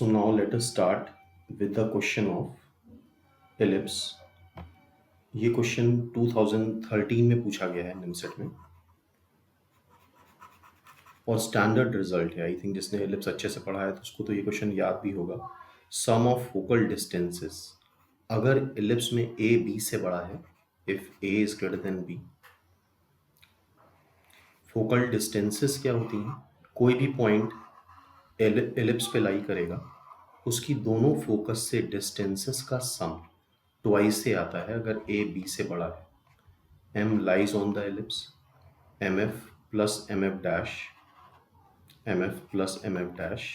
So now let us start with the question of ellipse. ये question 2013 में पूछा गया है निमसेट में और स्टैंडर्ड रिजल्ट है। आई थिंक जिसने एलिप्स अच्छे से पढ़ा है तो उसको तो ये क्वेश्चन याद भी होगा। सम ऑफ फोकल डिस्टेंसेस, अगर एलिप्स में ए बी से बड़ा है, if A is greater than B, focal distances क्या होती हैं? कोई भी पॉइंट एलिप्स पे लाई करेगा, उसकी दोनों फोकस से डिस्टेंसेस का सम ट्वाइस से आता है अगर ए बी से बड़ा है। M lies on the ellipse, M F plus M F dash, M F plus M F dash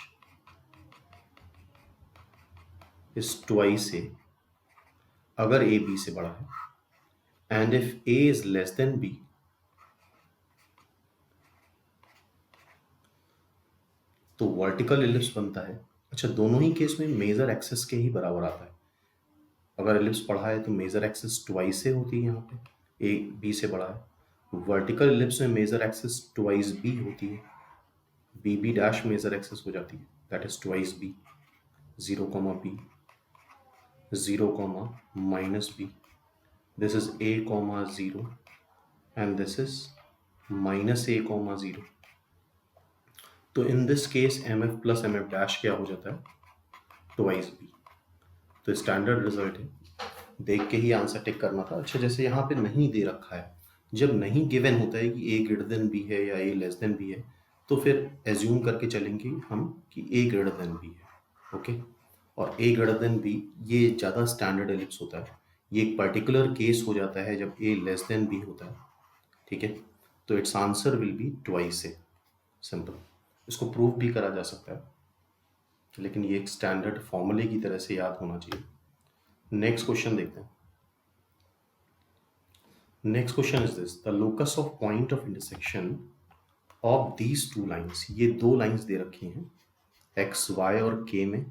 is twice a अगर ए बी से बड़ा है। And if A is less than b, तो vertical ellipse बनता है। अच्छा, दोनों ही केस में मेजर एक्सिस के ही बराबर आता है। अगर एलिप्स पढ़ा है तो मेजर एक्सिस ट्वाइस से होती है, यहाँ पे ए बी से बड़ा है। वर्टिकल एलिप्स में मेजर एक्सिस ट्वाइस बी होती है, B B dash major axis हो जाती है, दैट इज ट्वाइस बी। 0, बी, 0, minus B, this is a, 0 and this is minus a, 0। तो in this case M F plus M F dash क्या हो जाता है? Twice B. तो स्टैंडर्ड रिजल्ट है, देख के ही आंसर टिक करना था। अच्छा, जैसे यहाँ पे नहीं दे रखा है, जब नहीं गिवन होता है कि ए ग्रेटर देन बी है या ए लेस देन बी है, तो फिर एज्यूम करके चलेंगे हम कि ए ग्रेटर देन बी है। ओके, और ए ग्रेटर देन बी ये ज़्यादा स्टैंडर्ड एलिप्स होता है। ये एक पर्टिकुलर केस हो जाता है जब ए लेस देन बी होता है। ठीक है, तो it's answer will be twice A. Simple, इसको प्रूव भी करा जा सकता है, लेकिन ये एक स्टैंडर्ड फॉर्मूले की तरह से याद होना चाहिए। नेक्स्ट क्वेश्चन देखते हैं। Next question is this, the locus of point of intersection of these two lines. ये दो लाइन्स दे रखी हैं एक्स वाई और के में,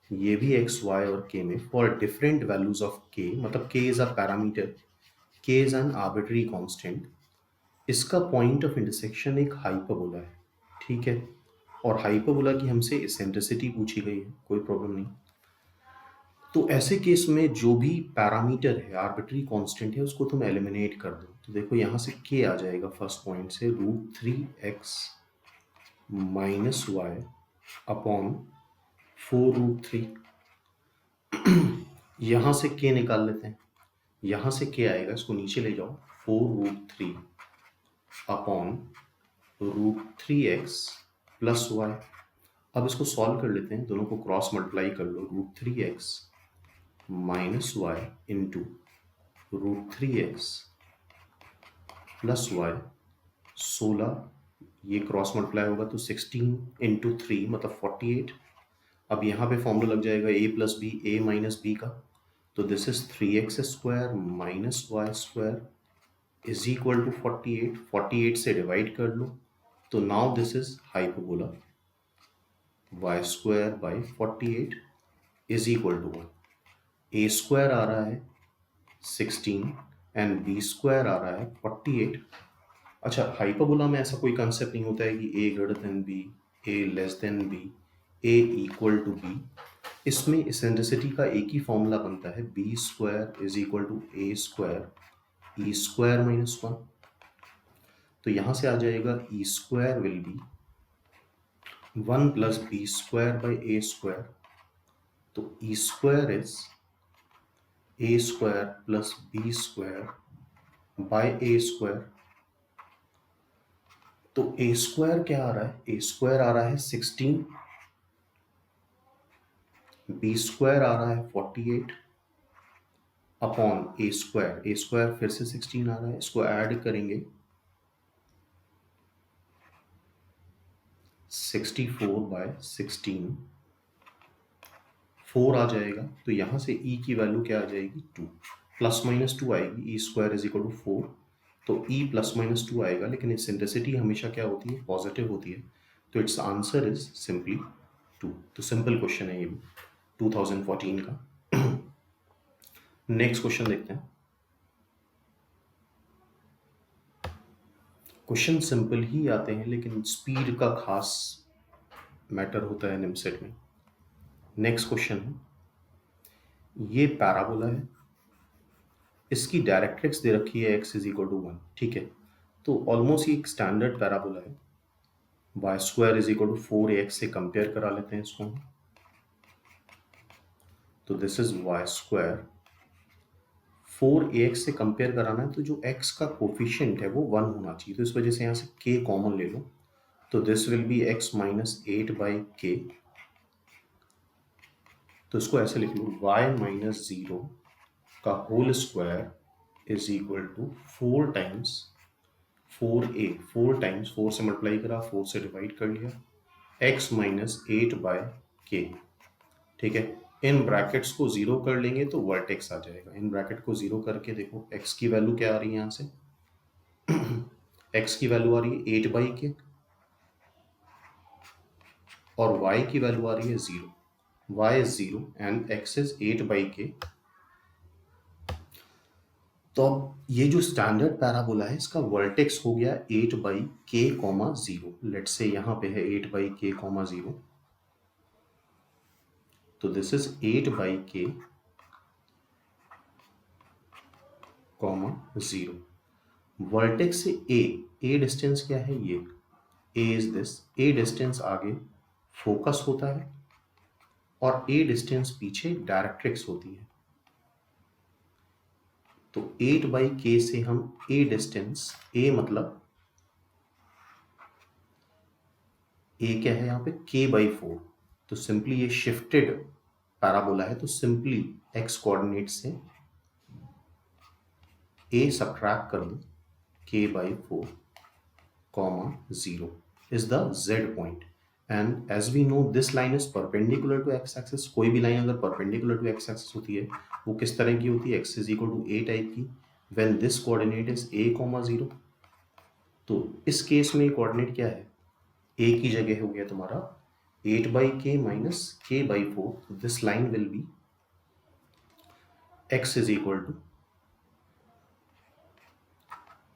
ये भी एक्स वाई और के में, फॉर डिफरेंट वैल्यूज ऑफ के, मतलब के इज अ पैरामीटर, के इज एन आर्बिट्ररी कांस्टेंट। इसका पॉइंट ऑफ इंटरसेक्शन एक हाइपरबोला है। ठीक है, और हाइपरबोला की हमसे इसेंट्रिसिटी पूछी गई है, कोई प्रॉब्लम नहीं। तो ऐसे केस में जो भी पैरामीटर है, आर्बिट्ररी कांस्टेंट है, उसको तुम एलिमिनेट कर दो। तो देखो यहाँ से के आ जाएगा फर्स्ट पॉइंट से, √3x माइनस वाई अपॉन 4√3। यहाँ से के निकाल लेते हैं, यहाँ से के आएगा, इसको नीचे ले जाओ, 4√3 अपॉन √3x प्लस वाई। अब इसको सॉल्व कर लेते हैं, दोनों को क्रॉस मल्टीप्लाई कर लो, √3x minus Y into √3x plus Y. 16, ये क्रॉस मल्टीप्लाई होगा तो 16 इंटू 3 मतलब 48। अब यहाँ पे फॉर्मूला लग जाएगा a plus b, a minus b का, तो this is 3x square minus y square is equal to 48। 48 से डिवाइड कर लो, तो now this is hyperbola, y square by 48 is equal to 1। A square आ रहा है 16 एंड बी स्क्वायर आ रहा है 48। अच्छा, हाइपरबोला में ऐसा कोई कंसेप्ट नहीं होता है कि a greater than b, a less than b, a equal to b. इसमें इसेंट्रिसिटी का एक ही फॉर्मूला बनता है, B square is equal to A square e square minus 1। तो यहाँ से आ जाएगा e square will be 1 plus b square by A square. तो e square is a square plus b square by a square. तो a square क्या आ रहा है? ए स्क्वायर आ रहा है 16, बी स्क्वायर आ रहा है 48 upon a square. A square फिर से 16 आ रहा है, इसको ऐड करेंगे 64 बाय 16, 4 आ जाएगा। तो यहाँ से e की वैल्यू क्या आ जाएगी? 2, प्लस माइनस 2 आएगी। ई स्क्वायर इज इक्वल टू 4, तो e प्लस माइनस 2 आएगा, लेकिन इसेंट्रिसिटी हमेशा क्या होती है? पॉजिटिव होती है। तो इट्स आंसर इज सिंपली 2। तो सिंपल क्वेश्चन है ये भी 2014 का। नेक्स्ट क्वेश्चन देखते हैं। क्वेश्चन सिंपल ही आते हैं, लेकिन स्पीड का खास मैटर होता है निमसेट में। नेक्स्ट क्वेश्चन है, ये पैराबोला है, इसकी डायरेक्ट्रिक्स दे रखी है x इज इक्वल टू 1, ठीक है। तो ऑलमोस्ट ये एक स्टैंडर्ड पैराबोला है। Y square is equal to 4ax से कंपेयर करा लेते हैं इसको। तो this is why square, 4ax से कंपेयर कराना है तो जो x का कोफिशिएंट है वो 1 होना चाहिए, तो इस वजह से यहाँ से k कॉमन ले लो, तो this will be x minus 8/k। तो इसको ऐसे लिख लो, y माइनस 0 का whole square is equal to 4 times 4a, 4 times 4 से मल्टीप्लाई करा, 4 से डिवाइड कर लिया, x माइनस 8/k, ठीक है। इन ब्रैकेट्स को जीरो कर लेंगे तो वर्टेक्स आ जाएगा। इन ब्रैकेट को जीरो करके देखो x की वैल्यू क्या आ रही है यहाँ से x की वैल्यू आ रही है 8/k और y की वैल्यू आ रही है 0, y is 0 and x is 8/k। तो अब ये जो स्टैंडर्ड पैराबोला है इसका वर्टेक्स हो गया 8/k, 0। लेट्स से यहाँ पे है 8/k, 0, तो दिस इज 8/k, 0। वर्टेक्स से a डिस्टेंस क्या है, ये a is this, a distance आगे फोकस होता है और a डिस्टेंस पीछे डायरेक्ट्रिक्स होती है। तो 8/k से हम a डिस्टेंस, a मतलब a क्या है यहाँ पे, k/4, तो सिंपली ये शिफ्टेड पैराबोला है, तो सिंपली x कोऑर्डिनेट से a सब्ट्रैक्ट कर दो, k/4, 0 is the z point, and as we know this line is perpendicular to x axis। कोई भी लाइन अगर perpendicular to x axis होती है वो किस तरह की होती है, x is equal to a type की, when this coordinate is a, 0। तो इस केस में कोऑर्डिनेट क्या है, a की जगह हो गया तुम्हारा 8/k minus k/4, this line will be x is equal to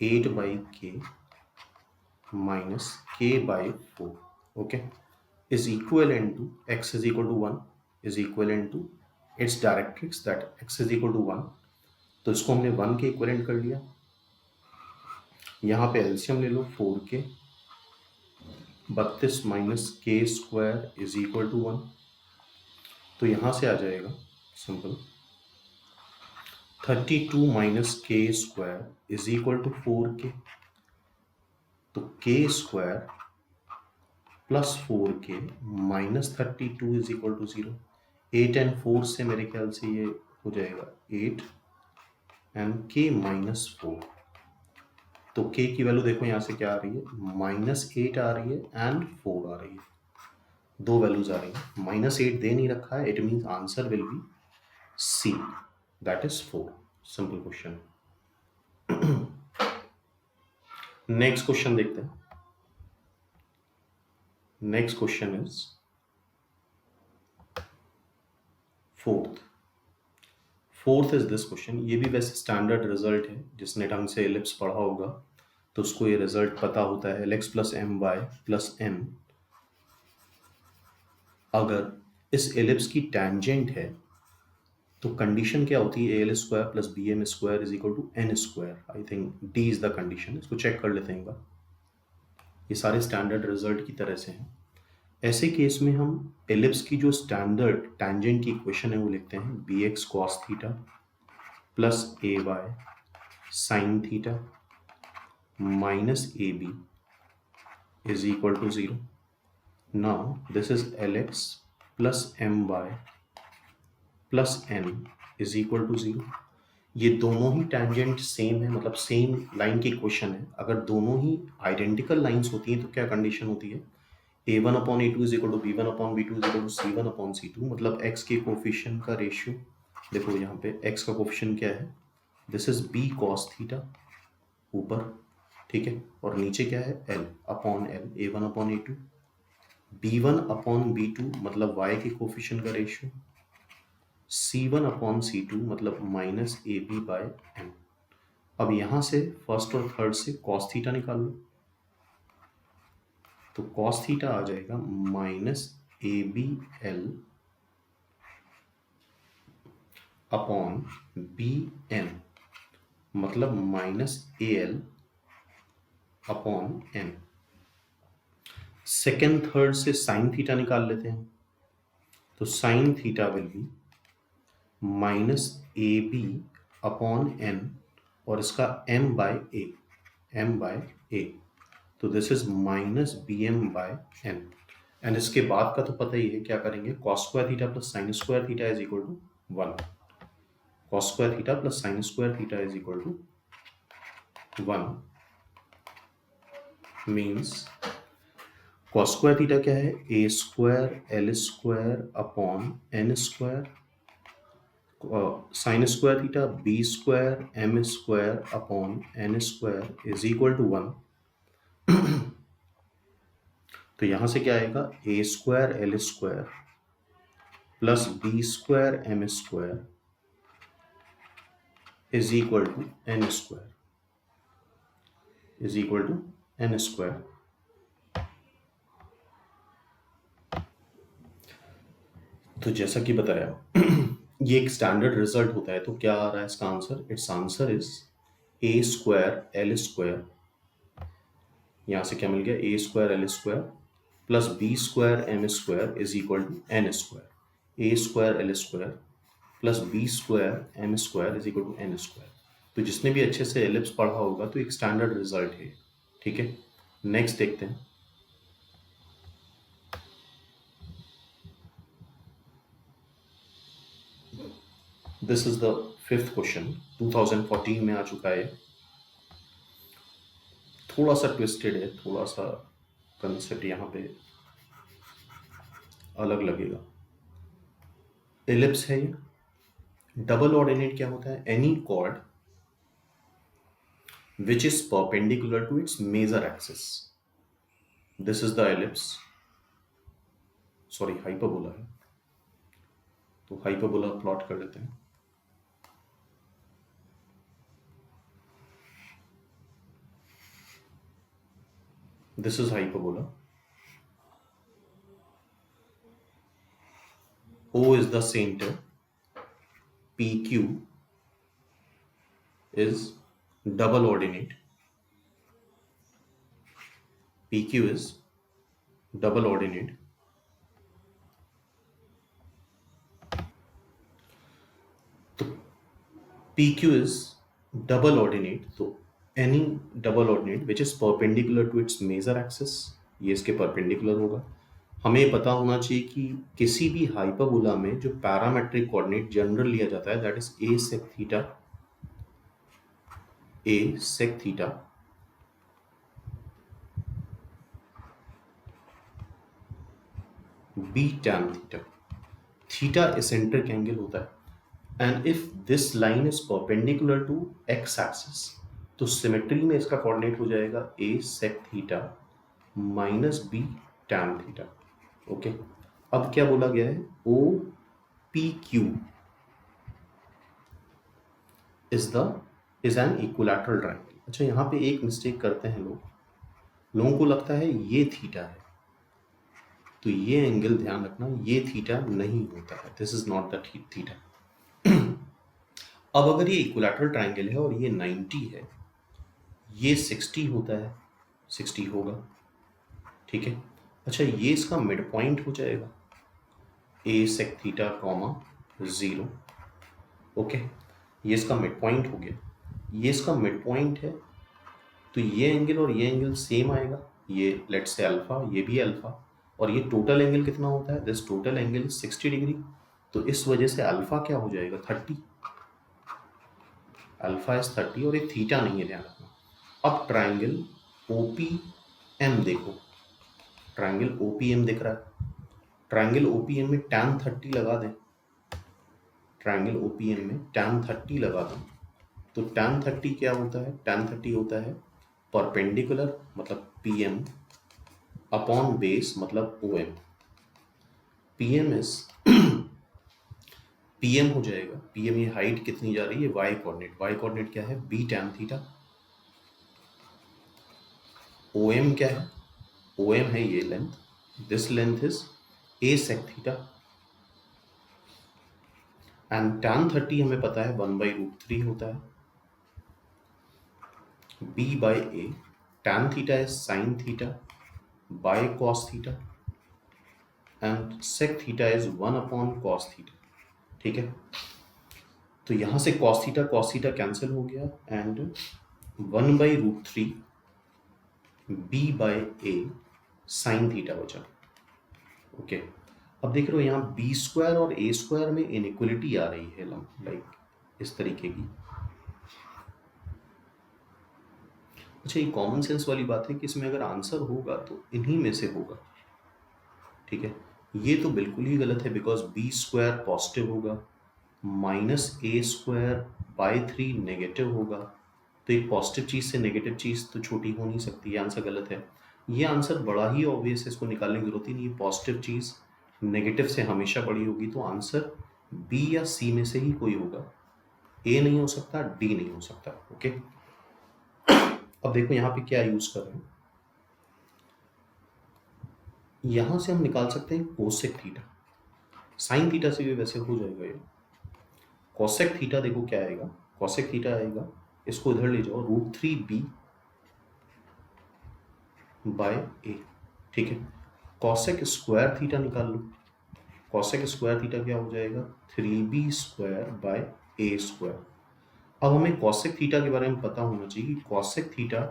8/k minus k/4, okay, is equivalent to x is equal to 1, is equivalent to its directrix that x is equal to 1। तो इसको हमने 1 के equivalent कर लिया। यहाँ पे LCM ले लो, 4k, 32 minus K square is equal to 1। तो यहाँ से आ जाएगा simple 32 minus K square is equal to 4k। तो K square plus 4k minus 32 is equal to 0। 8 and 4 से मेरे ख्याल से ये हो जाएगा 8 एंड k माइनस 4। तो k की वैल्यू देखो यहाँ से क्या आ रही है, -8 आ रही है एंड 4 आ रही है, दो वैल्यूज आ रही है। -8 दे नहीं रखा है, it means answer will be C, that is 4। Simple question. Next question देखते हैं। Next question is fourth is this question. ये भी वैसे स्टैंडर्ड रिजल्ट है, जिसने ढंग से एलिप्स पढ़ा होगा तो उसको ये रिजल्ट पता होता है, lx plus M Y plus M. अगर इस एलिप्स की टैंजेंट है तो कंडीशन क्या होती है, al square plus B M square is equal to N square. I think D is the condition. इसको चेक कर लेते हैं एक बार। ये सारे स्टैंडर्ड रिजल्ट की तरह से हैं। ऐसे केस में हम एलिप्स की जो स्टैंडर्ड टैंजेंट की इक्वेशन है वो लिखते हैं, B X cos theta plus A Y sine theta minus A B is equal to 0। Now this is L X plus M Y plus N is equal to 0। ये दोनों ही tangent same है, मतलब same line की equation है। अगर दोनों ही identical lines होती हैं तो क्या कंडीशन होती है, a1 upon a2 is equal to b1 upon b2 is equal to c1 upon c2। मतलब x के कोफिशिएंट का रेशियो देखो, यहाँ पे x का कोफिशिएंट क्या है, this is b cos theta ऊपर, ठीक है, और नीचे क्या है l upon l, a1 upon a2, b1 upon b2 मतलब y के कोफिशिएंट का रेशियो, c1 अपॉन c2 मतलब minus A B by N. अब यहाँ से फर्स्ट और थर्ड से cos थीटा निकाल लो, तो cos थीटा आ जाएगा माइनस ए b l upon b n, मतलब minus a l upon n. Second third से साइन थीटा निकाल लेते हैं, तो sine theta will be minus A b upon n, और इसका m बाय ए, तो this is minus b m by n. And इसके बाद का तो पता ही है, क्या करेंगे, cos square theta plus sine square theta is equal to 1। Cos square theta plus sine square theta is equal to 1 means cos square theta क्या है, a square l square upon n square, sine square theta b square m square upon n square is equal to 1। तो यहां से क्या आएगा, a square l square plus b square m square is equal to N square, is equal to N square. तो जैसा कि बताया ये एक स्टैंडर्ड रिजल्ट होता है, तो क्या आ रहा है इसका answer, it's answer is a square l square, यहां से क्या मिल गया, a square l square plus b square m square is equal to N square. A square l square plus b square m square is equal to N square. तो जिसने भी अच्छे से एलिप्स पढ़ा होगा तो एक स्टैंडर्ड रिजल्ट है, ठीक है। नेक्स्ट देखते हैं, this is the fifth question, 2014 में आ चुका है। थोड़ा सा ट्विस्टेड है, थोड़ा सा कंसेप्ट यहाँ पे अलग लगेगा। एलिप्स है ये। डबल ऑर्डिनेट क्या होता है, any chord which is perpendicular to its major axis, this is the ellipse, sorry hyperbola है, तो हाइपरबोला प्लॉट कर लेते हैं। This is hyperbola. O is the center. PQ is double ordinate. PQ is double ordinate. तो PQ is double ordinate, तो any double ordinate which is perpendicular to its major axis, ये इसके perpendicular होगा। हमें पता होना चाहिए कि किसी भी हाइपरबोला में जो पैरामेट्रिक कोऑर्डिनेट जनरल लिया जाता है that is a sec theta, a sec theta b tan theta. Theta eccentric angle होता है and if this line is perpendicular to x axis, तो सिमेट्री में इसका कोऑर्डिनेट हो जाएगा a sec theta minus b tan theta. Okay, अब क्या बोला गया है, O P Q is an equilateral triangle. अच्छा, यहाँ पे एक मिस्टेक करते हैं लोगों को लगता है ये थीटा है, तो ये एंगल ध्यान रखना, ये थीटा नहीं होता है, this is not the theta. अब अगर ये इक्विलैटरल ट्रायंगल है और ये 90 है, ये 60 होता है, 60 होगा, ठीक है। अच्छा, ये इसका मिड पॉइंट हो जाएगा, a sec theta comma 0, okay, ये इसका मिड पॉइंट हो गया, ये इसका मिड पॉइंट है, तो ये एंगल और ये एंगल सेम आएगा, ये लेट्स से अल्फा, ये भी अल्फा, और ये टोटल एंगल कितना होता है, this total angle is 60 degree, तो इस वजह से अल्फा क्या हो जाएगा, 30, अल्फा इज 30 और ये थीटा नहीं है, ध्यान रखना। अब ट्राइंगल OPM देखो, ट्राइंगल OPM दिख रहा है, ट्राइंगल OPM में tan 30 लगा दें, ट्राइंगल OPM में tan 30 लगा दें, तो tan 30 क्या होता है, tan 30 होता है परपेंडिकुलर मतलब PM अपॉन बेस मतलब OM। PM इज PM हो जाएगा, PM ये हाइट कितनी जा रही है, y कोऑर्डिनेट क्या है, b tan थीटा। OM क्या है, OM है ये length, this length is a sec theta. And tan 30 हमें पता है 1/√3 होता है. b by a, tan theta is sin theta by cos theta and sec theta is 1/cos theta. ठीक है, तो यहां से cos theta कैंसिल हो गया and 1/√3 b by a sin theta बचा. ओके, अब देख रहे हो यहाँ बी स्क्वायर और ए स्क्वायर में इनइक्वलिटी आ रही है, लाइक इस तरीके की. अच्छा, ये कॉमन सेंस वाली बात है कि इसमें अगर आंसर होगा तो इन्हीं में से होगा. ठीक है, ये तो बिल्कुल ही गलत है बिकॉज बी स्क्वायर पॉजिटिव होगा, minus A square by 3 negative होगा. तो एक पॉजिटिव चीज़ से नेगेटिव चीज़ तो छोटी हो नहीं सकती. ये आंसर गलत है. ये आंसर बड़ा ही ऑब्वियस है, इसको निकालने की जरूरत ही नहीं है. पॉजिटिव चीज़ नेगेटिव से हमेशा बड़ी होगी, तो आंसर बी या सी में से ही कोई होगा. ए नहीं हो सकता, डी नहीं हो सकता. ओके, अब देखो यहाँ पे क्या यूज कर रहे हैं. यहां से हम निकाल सकते हैं कोसेक थीटा. साइन थीटा से भी वैसे हो जाएगा ये. कोसेक थीटा देखो क्या आएगा, कोसेक थीटा आएगा, इसको इधर ले जाओ, √3b बाय ए. ठीक है, कोसेक स्क्वायर थीटा निकाल लो. कोसेक स्क्वायर थीटा क्या हो जाएगा, 3b square by a square. अब हमें कोसेक थीटा के बारे में पता होना चाहिए कि कोसेक थीटा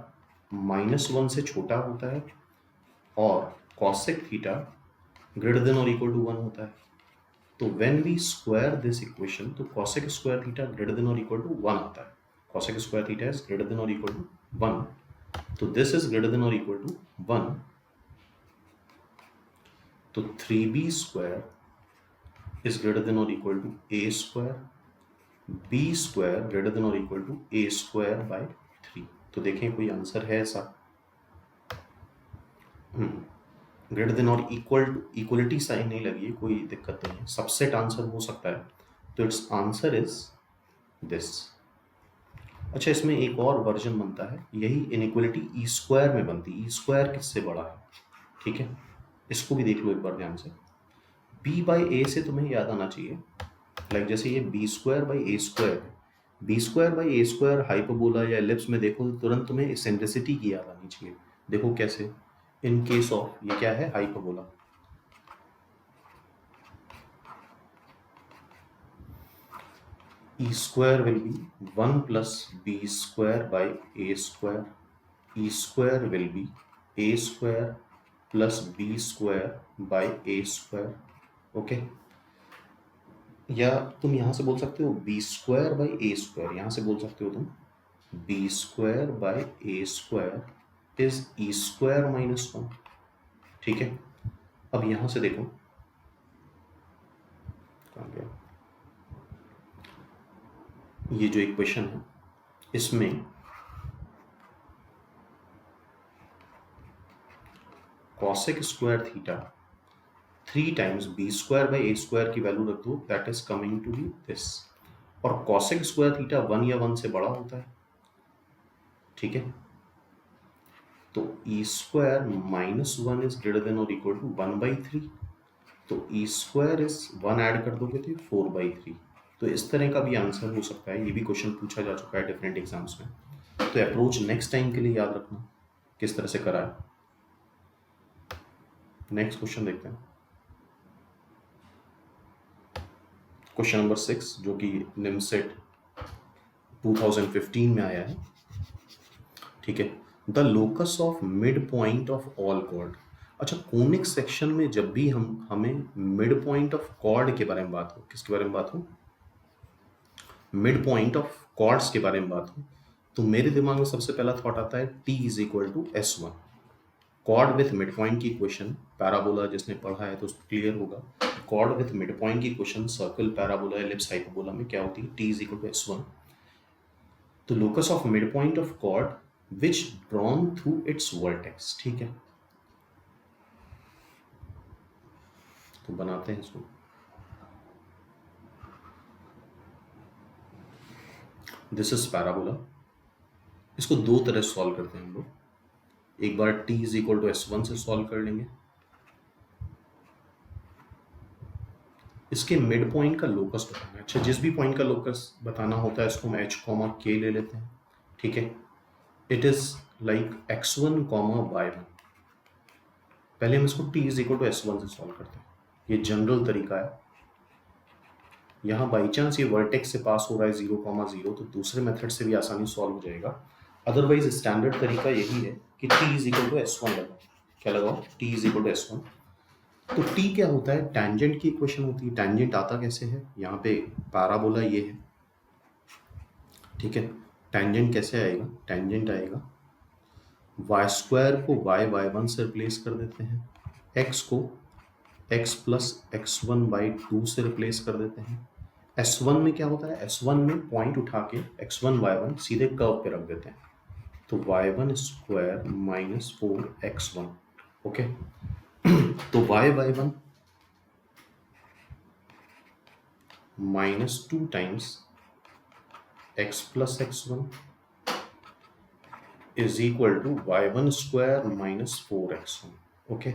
-1 से छोटा होता है और कोसेक थीटा ग्रेटर देन और इक्वल टू 1 होता है. तो when we square this equation, तो cosec square theta greater than और इक्वल टू 1 आता है. Cosec square theta is greater than और इक्वल टू 1. तो दिस इज ग्रेटर देन और इक्वल टू 1. तो 3b square is greater than और equal to a square, b square greater than और equal to a square by 3. तो देखें कोई answer है ऐसा. ग्रेटर देन और इक्वल टू, इक्वलिटी साइन नहीं लगी, कोई दिक्कत नहीं है, सबसेट आंसर हो सकता है. तो इट्स आंसर इज दिस. अच्छा, इसमें एक और वर्जन बनता है, यही इनइक्वलिटी ई स्क्वायर में बनती है. ई स्क्वायर किससे बड़ा है? ठीक है, इसको भी देख लो एक बार ध्यान से. बी बाई ए से तुम्हें याद आना चाहिए, लाइक जैसे ये b square by A square है. B square by A square hyperbola या एलिप्स में देखो तो तुरंत तुम्हें इसेंट्रिसिटी की याद आनी चाहिए. देखो कैसे, इन केस ऑफ ये क्या है, hyperbola. e square will be 1 plus b square by a square. e square will be a square plus b square by a square. Okay, या तुम यहां से बोल सकते हो b square by A square. यहां से बोल सकते हो तुम b square by A square is e square -1. ठीक है, अब यहां से देखो कहां गया ये जो इक्वेशन है, इसमें cosec square theta 3 times B square by A square की वैल्यू रख दो, that is coming to be this. और कॉसेक स्क्वायर थीटा 1 या 1 से बड़ा होता है. ठीक है, तो e square -1 is greater than और इक्वल टू 1/3. तो ई स्क्वायर इज 1 ऐड कर दोगे तो 4/3. तो इस तरह का भी आंसर हो सकता है. ये भी क्वेश्चन पूछा जा चुका है डिफरेंट एग्जाम्स में. तो अप्रोच नेक्स्ट टाइम के लिए याद रखना किस तरह से करा है. नेक्स्ट क्वेश्चन देखते हैं, क्वेश्चन नंबर 6, जो कि निमसेट 2015 में आया है. ठीक है, the locus of mid point of all chord. अच्छा, कोनिक सेक्शन में जब भी हमें मिड पॉइंट ऑफ कॉर्ड के बारे में बात हो, किसके बारे में बात हो, मिड पॉइंट ऑफ कॉर्ड्स के बारे में बात हो, तो मेरे दिमाग में सबसे पहला थॉट आता है t is equal to S1. Chord with mid point की इक्वेशन, पैराबोला जिसने पढ़ा है तो उसको क्लियर होगा. कॉर्ड विथ मिड पॉइंट की equation circle, parabola, ellipse, hyperbola में क्या होती है, t is equal to S1. तो locus of mid point of chord which drawn through its vertex. ठीक है, तो बनाते हैं इसको. This is parabola. इसको दो तरह सॉल्व करते हैं हम लोग. एक बार t is equal to S1 से सॉल्व कर लेंगे. इसके मिड पॉइंट का लोकस बताना है। अच्छा, जिस भी पॉइंट का लोकस बताना होता है इसको हम एच कॉमा के ले लेते हैं, ठीक है। It is like x1 comma y1। पहले हम इसको t is equal to s1 से सॉल्व करते हैं, ये जनरल तरीका है। यहाँ बाई चांस ये वर्टेक्स से पास हो रहा है 0,0, तो दूसरे मेथड से भी आसानी सॉल्व हो जाएगा। अदरवाइज स्टैंडर्ड तरीका यही है कि t is equal to s1 लगाओ। क्या लगाओ? t is equal to s1। तो t क्या होता है? टैंजेंट की इक्वेशन होती है। टैंजेंट आता कैसे है? यहाँ पे पैराबोला ये है, ठीक है। टैंजेंट कैसे आएगा? टैंजेंट आएगा वाई स्क्वायर को y1 से रिप्लेस कर देते हैं, x को x प्लस x1/2 से रिप्लेस कर देते हैं। S1 में क्या होता है? S1 में पॉइंट उठा के x1 y1 सीधे कर्व पे रख देते हैं, तो y1 square minus 4x1। Okay, तो y1 minus 2 times x plus x1 is equal to y1 square minus 4x1। Okay,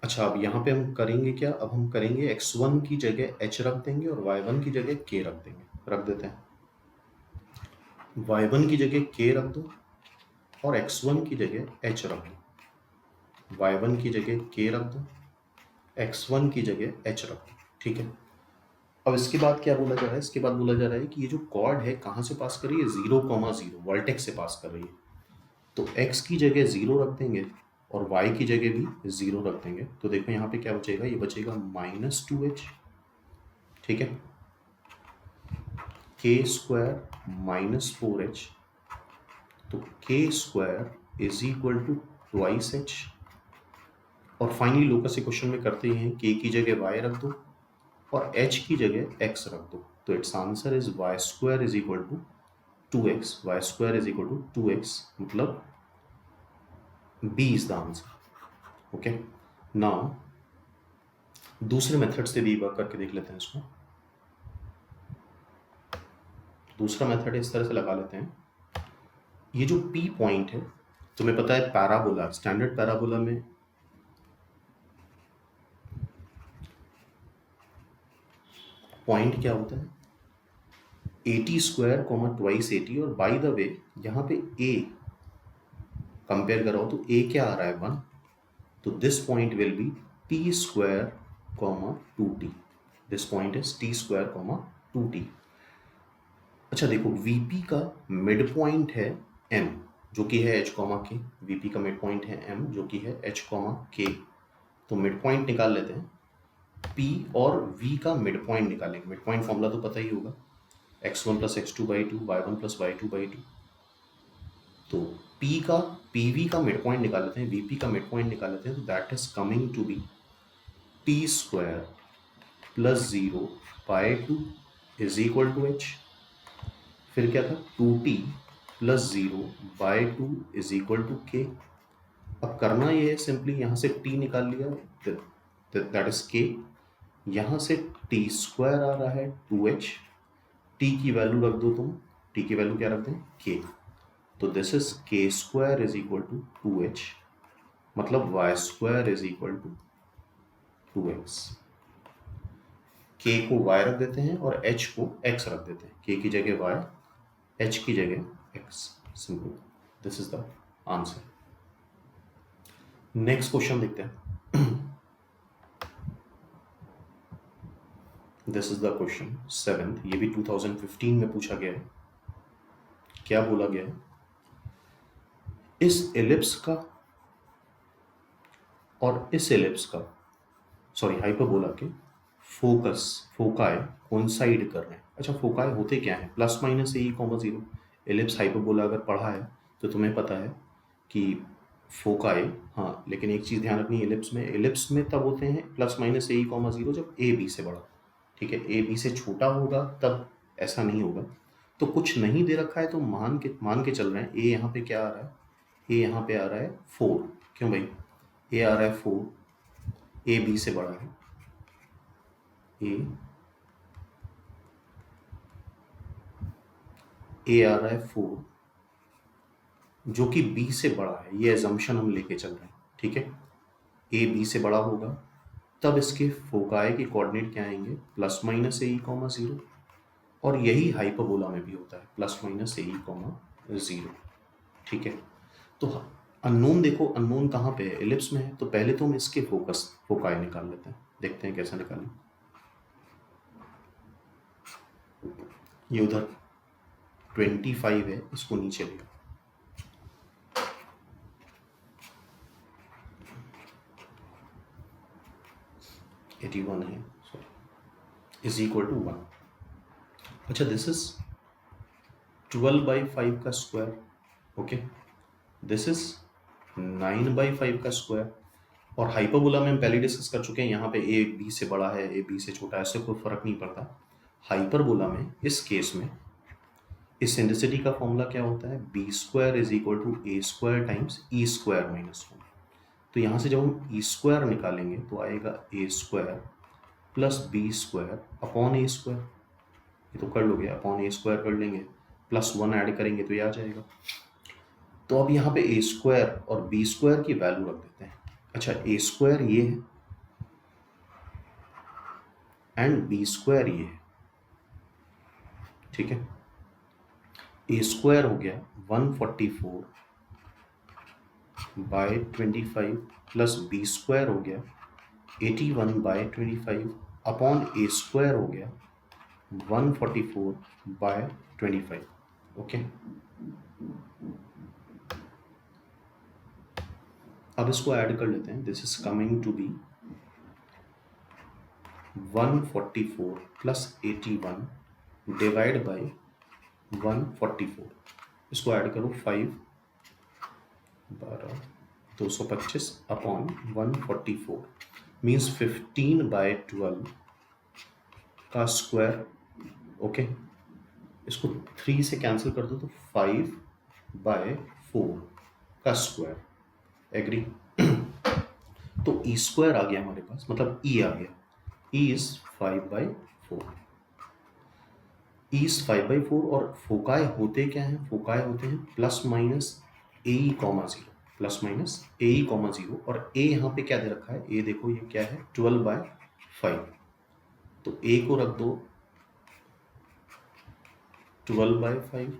अच्छा अब यहाँ पे हम करेंगे क्या? अब हम करेंगे x1 की जगह h रख देंगे और y1 की जगह k रख देंगे। रख देते हैं, y1 की जगह k रख दो और x1 की जगह h रख दो। y1 की जगह k रख दो, x1 की जगह h रख दो, ठीक है। अब इसके बाद क्या बोला जा रहा है? इसके बाद बोला जा रहा है कि ये जो कॉर्ड है कहाँ से पास कर रही है? 0,0 वर्टेक्स से पास कर रही है। तो x की जगह 0 रख देंगे और y की जगह भी 0 रख देंगे। तो देखो यहाँ पे क्या बचेगा? ये बचेगा -2h, ठीक है। k स्क्वायर माइनस 4h, तो k square is equal to twice h। और फाइनली लोकस इक्वेशन में करते हैं, k की जगह y रख दो और h की जगह x रख दो। तो it's answer is y square is equal to 2x। y square is equal to 2x, मतलब b is the answer. Okay, now दूसरे मेथड से भी वर्क करके देख लेते हैं इसको। दूसरा मेथड इस तरह से लगा लेते हैं, ये जो p पॉइंट है तुम्हें पता है पैराबोला, स्टैंडर्ड पैराबोला में पॉइंट क्या होता है? 80 स्क्वायर कॉमा ट्वाइस 80। और बाय द वे यहाँ पे a कंपेयर कराओ तो a क्या आ रहा है? 1। तो this point will be t square comma 2t। This point is t square comma 2t। अच्छा देखो, vp का मिड पॉइंट है m जो कि है h कॉमा k। vp का मिड पॉइंट है m जो कि है h कॉमा k। तो मिड पॉइंट निकाल लेते हैं, p और v का मिड पॉइंट निकालेंगे। मिड पॉइंट फॉर्मूला तो पता ही होगा, x1 plus x2/2 y1 plus y2/2। तो pv का मिड पॉइंट निकाल लेते हैं, vp का मिड पॉइंट निकाल लेते हैं। तो that is coming to be t square plus 0/2 is equal to h। फिर क्या था? 2t plus 0/2 is equal to k। अब करना ये है सिंपली, यहाँ से t निकाल लिया, दैट इज k। यहाँ से t स्क्वायर आ रहा है 2h, t की वैल्यू रख दो तुम। t की वैल्यू क्या रख दें? k। तो this is k square is equal to 2h, मतलब y square is equal to 2x। k को y रख देते हैं और h को x रख देते हैं। k की जगह y, h की जगह x। Simple, this is the answer. Next question देखते हैं। This is the question 7th। ये भी 2015 में पूछा गया है। क्या बोला गया है? इस एलिप्स का और इस एलिप्स का, सॉरी हाइपरबोला के फोकाई कोइंसाइड कर रहे हैं। अच्छा, फोकाई होते क्या है? Plus minus a,0। Ellipse hyperbola अगर पढ़ा है तो तुम्हें पता है कि फोकाई, हाँ लेकिन एक चीज़ ध्यान रखनी है, एलिप्स में तब होते हैं प्लस माइनस a,0 जब a b से बड़ा, ठीक है। a b से छोटा होगा तब ऐसा नहीं होगा। तो कुछ नहीं दे रखा है तो मान के चल रहे हैं। a यहाँ पे क्या आ रहा है? a यहाँ पे आ रहा है 4। क्यों भाई? a आ रहा है 4, a b से बड़ा है। a आ रहा है 4 जो कि b से बड़ा है। ये एजम्पशन हम लेके चल रहे हैं, ठीक है। a b से बड़ा होगा तब इसके फोकाई के कोऑर्डिनेट क्या आएंगे, प्लस माइनस ए कॉमा जीरो, और यही हाइपरबोला में भी होता है, प्लस माइनस ए कॉमा जीरो। ठीक है, तो अननोन देखो, अननोन कहाँ पे है, एलिप्स में है, तो पहले तो हम इसके फोकाई निकाल लेते हैं, देखते हैं कैसे निकालें। ये उधर 25 है, इसको नीचे ले, एटी 81 है, सॉरी, इज इक्वल टू 1। अच्छा, दिस इज 12/5 का स्क्वायर, ओके, दिस इज 9/5 का स्क्वायर, और हाइपरबोला में हम पहले डिस्कस कर चुके हैं, यहाँ पे ए बी से बड़ा है, ए बी से छोटा है, इससे कोई फर्क नहीं पड़ता। हाइपरबोला में इस केस में इसेंट्रिसिटी का फॉर्मूला क्या होता है, B square is equal to A square times E square minus 1। तो यहाँ से जब हम ई स्क्वायर निकालेंगे तो आएगा a square plus b square upon a square, ये तो कर लोगे, अपॉन ए स्क्वायर कर लेंगे, प्लस 1 ऐड करेंगे तो ये आ जाएगा। तो अब यहाँ पे ए स्क्वायर और बी स्क्वायर की वैल्यू रख देते हैं। अच्छा, ए स्क्वायर ये है एंड बी स्क्वायर ये है, ठीक है। ए स्क्वायर हो गया 144/25 प्लस बी स्क्वायर हो गया 81/25 अपॉन ए स्क्वायर हो गया 144/25, ओके। अब इसको ऐड कर लेते हैं, this is coming to be 144 plus 81 divide by 144, इसको ऐड करो 5 12 225 अपॉन 144 मीन्स 15/12 का स्क्वायर, ओके। इसको 3 से कैंसिल कर दो तो 5/4 का स्क्वायर, एग्री। तो ई स्क्वायर आ गया हमारे पास, मतलब ई आ गया, ई इज 5/4, ई इज 5/4, और फोकाई होते क्या हैं, फोकाई होते हैं प्लस माइनस ए कॉमा जीरो, प्लस माइनस ए कॉमा जीरो, और ए यहाँ पे क्या दे रखा है, ए देखो ये क्या है 12/5, तो ए को रख दो 12/5,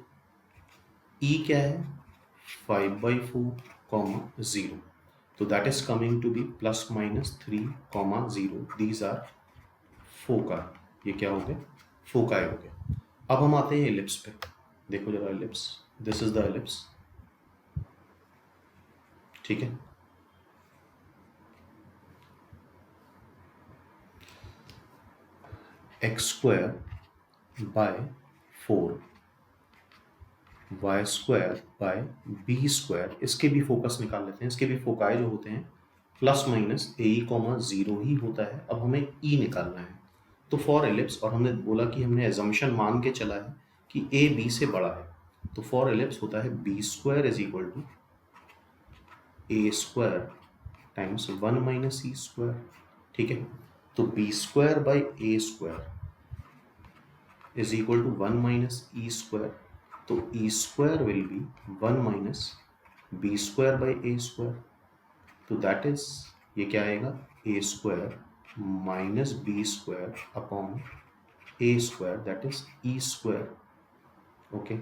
ई क्या है 5/4 कॉमा 0, तो that is coming to be plus minus 3,0, these are foci, ये क्या हो गया, फोकाई हो गया। अब हम आते हैं एलिप्स पे, देखो जरा ellipse, this is the ellipse, ठीक है। X square by 4 Y square by B square, इसके भी फोकस निकाल लेते हैं, इसके भी फोकाई जो होते हैं प्लस माइनस ए कॉमा 0 ही होता है। अब हमें ई निकालना है, तो फॉर एलिप्स, और हमने बोला कि हमने एजम्पशन मान के चला है कि ए बी से बड़ा है, तो फॉर एलिप्स होता है B square is equal to A square times 1 minus e square, ठीक है। तो b square by A square is equal to 1 minus e square, तो e square will be 1 minus B square by A square, तो that is, ये क्या आएगा, a square minus B square upon a square, that is e square, okay.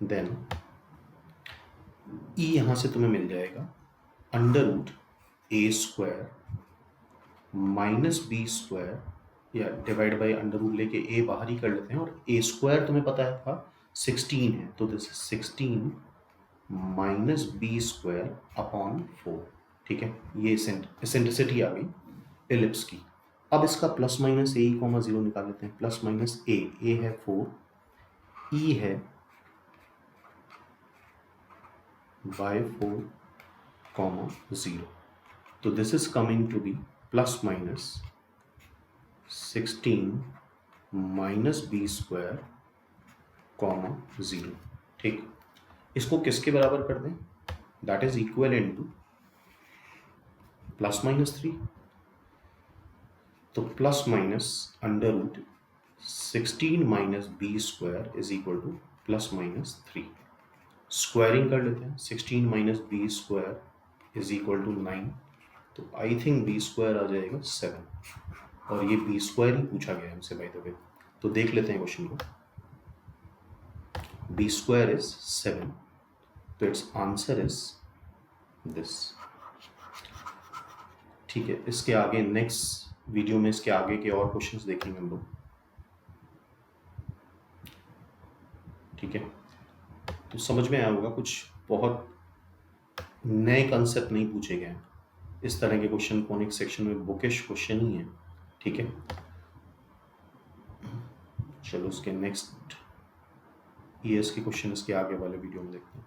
Then e यहां से तुम्हें मिल जाएगा अंडर रूट ए स्क्वायर माइनस बी स्क्वायर, या डिवाइड बाई अंडर रूट लेके ए बाहर ही कर लेते हैं, और ए स्क्वायर तुम्हें पता है था 16 है, तो this 16 minus B square upon 4, ठीक है। ये एसेंट्रिसिटी आ गई एलिप्स की। अब इसका प्लस माइनस ए कॉमा 0 निकाल लेते हैं, प्लस माइनस ए है 4, ई है बाय 4 कॉमा 0, तो this is coming to be plus minus 16 minus B square comma 0, ठीक। इसको किसके बराबर कर दें, that is equal in to plus minus 3, तो plus minus under root 16 minus B square is equal to plus minus 3, squaring कर लेते हैं, 16 minus B square is equal to 9, तो आई थिंक बी स्क्वायर आ जाएगा 7, और ये बी स्क्वायर ही पूछा गया है हमसे बाय द वे। तो देख लेते हैं क्वेश्चन को। बी स्क्वायर इज 7, तो इट्स आंसर इज दिस। ठीक है, इसके आगे नेक्स्ट वीडियो में इसके आगे के और क्वेश्चंस देखेंगे हम लोग। ठीक है, तो समझ में आया होगा, कुछ बहुत नए कंसेप्ट नहीं पूछे गए हैं। इस तरह के क्वेश्चन फोनिक्स सेक्शन में बुकिश क्वेश्चन ही है। ठीक है, चलो उसके नेक्स्ट ईएस के क्वेश्चन इसके आगे वाले वीडियो में देखते हैं।